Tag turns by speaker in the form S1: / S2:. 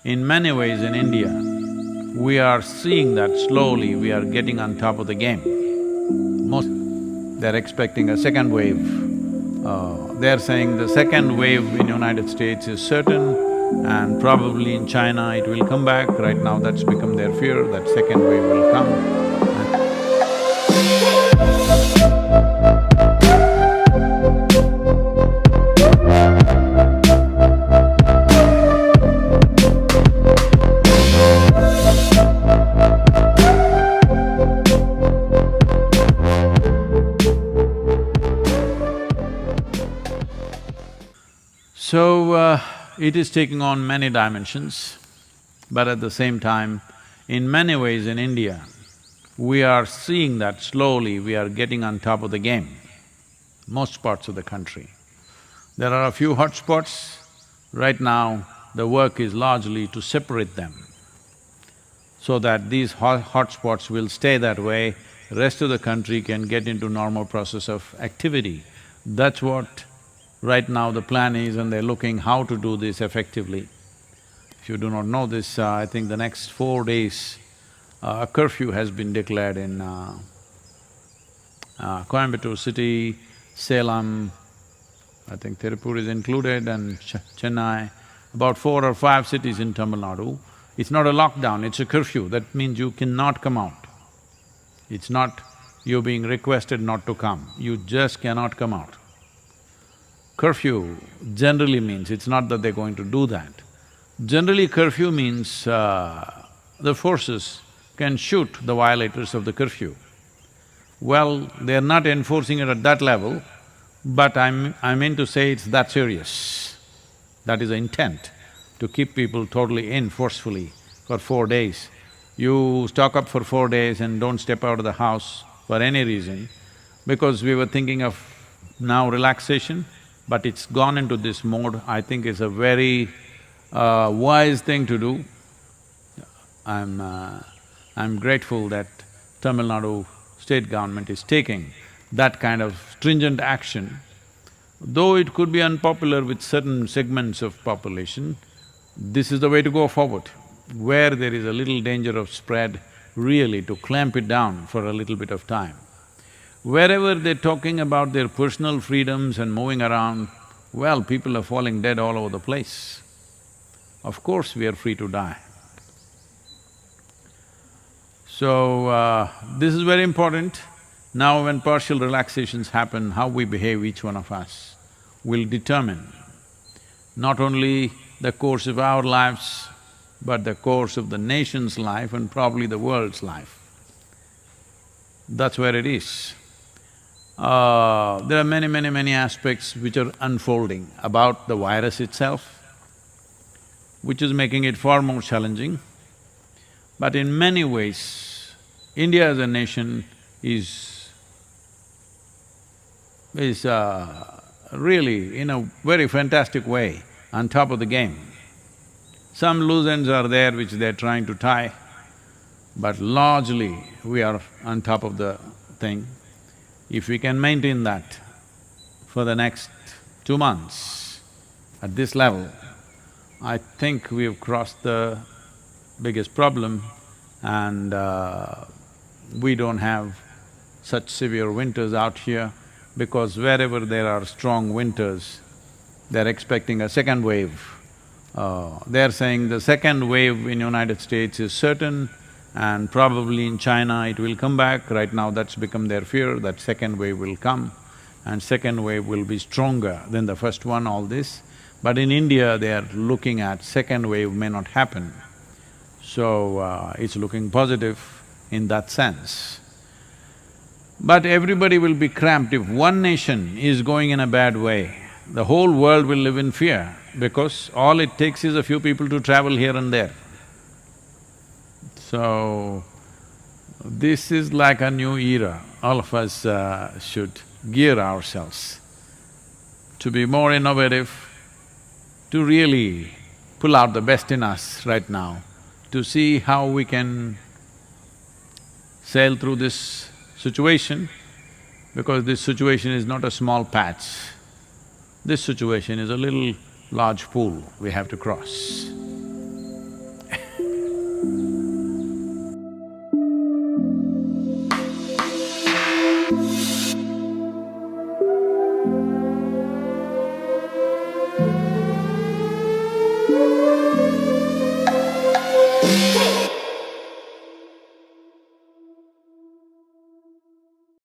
S1: In many ways in India, we are seeing that slowly we are getting on top of the game. They're expecting a second wave. They're saying the second wave in United States is certain and probably in China it will come back. Right now that's become their fear, that second wave will come. So, it is taking on many dimensions, but at the same time, in many ways in India, we are seeing that slowly we are getting on top of the game, most parts of the country. There are a few hotspots. Right now, the work is largely to separate them so that these hotspots will stay that way, rest of the country can get into normal process of activity. That's what right now the plan is, and they're looking how to do this effectively. If you do not know this, I think the next 4 days, a curfew has been declared in Coimbatore city, Salem, I think Tirupur is included, and Chennai, about 4 or 5 cities in Tamil Nadu. It's not a lockdown, it's a curfew, that means you cannot come out. It's not you're being requested not to come, you just cannot come out. Curfew generally means, it's not that they're going to do that. Generally curfew means the forces can shoot the violators of the curfew. Well, they're not enforcing it at that level, but I mean to say it's that serious. That is the intent, to keep people totally in forcefully for 4 days. You stock up for 4 days and don't step out of the house for any reason, because we were thinking of now relaxation, but it's gone into this mode. I think it's a very wise thing to do. I'm grateful that Tamil Nadu state government is taking that kind of stringent action. Though it could be unpopular with certain segments of population, this is the way to go forward. Where there is a little danger of spread, really to clamp it down for a little bit of time. Wherever they're talking about their personal freedoms and moving around, well, people are falling dead all over the place. Of course we are free to die. So, this is very important. Now when partial relaxations happen, how we behave, each one of us, will determine not only the course of our lives, but the course of the nation's life and probably the world's life. That's where it is. There are many aspects which are unfolding about the virus itself, which is making it far more challenging. But in many ways, India as a nation is really, in a very fantastic way, on top of the game. Some loose ends are there which they're trying to tie, but largely we are on top of the thing. If we can maintain that for the next 2 months at this level, I think we've crossed the biggest problem, and we don't have such severe winters out here, because wherever there are strong winters, they're expecting a second wave. They're saying the second wave in United States is certain and probably in China it will come back. Right now that's become their fear, that second wave will come and second wave will be stronger than the first one, all this. But in India, they are looking at second wave may not happen. So, it's looking positive in that sense. But everybody will be cramped. If one nation is going in a bad way, the whole world will live in fear, because all it takes is a few people to travel here and there. So, this is like a new era. All of us should gear ourselves to be more innovative, to really pull out the best in us right now, to see how we can sail through this situation, because this situation is not a small patch. This situation is a little large pool we have to cross.
S2: you.